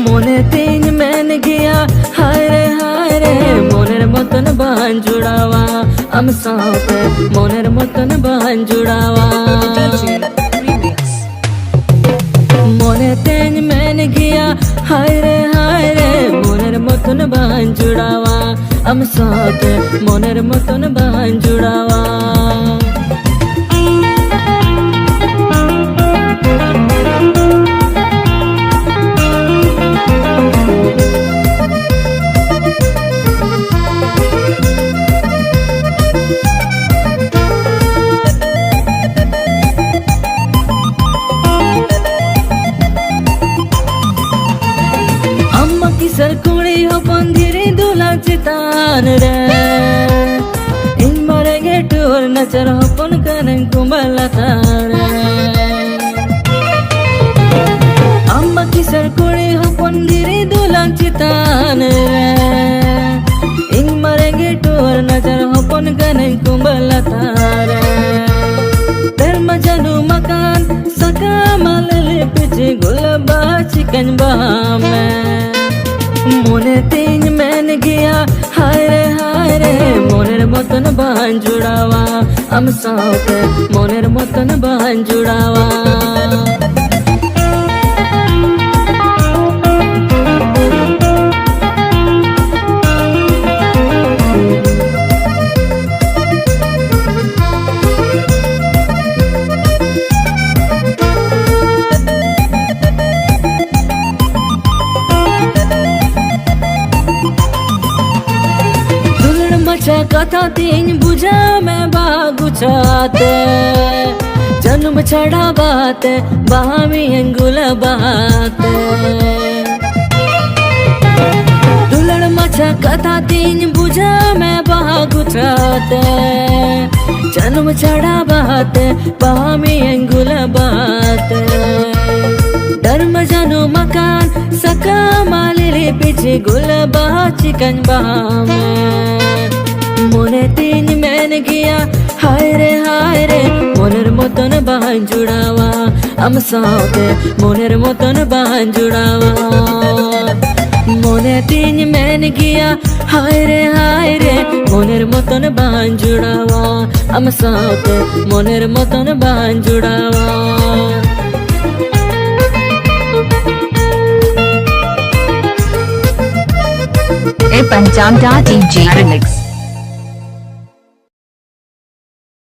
मोने तीन मैन गया हाय रे मोनेर मतन बान जुड़ावा हम साथे मोनेर मतन बान जुड़ावा मोने तीन मैन गया हाय रे मोनेर मतन बान जुड़ावा हम साथे मोनेर मतन बान जुड़ावा सरकुड़ी हो पंधीरी दूल्हा चितान रे इन मरेंगे टूर नचर हो पन कनन कुंबला तारे अम्मा की सरकुड़ी हो पंधीरी दूल्हा चितान रे इन मरेंगे टूर नचर हो पन कनन कुंबला तारे धर्म जनू मकान सका मालले पिछे गुलबा चिकन बहामे मोने तीन मैन गया हाय रे मोनेर मतन बान जुड़ावा हम साथे मोनेर मतन बान जुड़ावा कथा तीन बुझा में बागु छाते जन्म छड़ा बाते बामी अंगुल बाते दुलड़ मचा कथा तीन बुझा में बागु छाते जन्म छड़ा बाते बामी अंगुल बाते धर्म जनु मकान सका मालिले पीछे गुलबा चिकन बहामे मोने तीन मैन गया हाय रे मोनेर मतन बान जुड़ावा हम साथे मोनेर मतन बान जुड़ावा मोने तीन मैन गया हाय रे मोनेर मतन बान जुड़ावा हम साथे मोनेर मतन बान जुड़ावा A Pancham.dj remix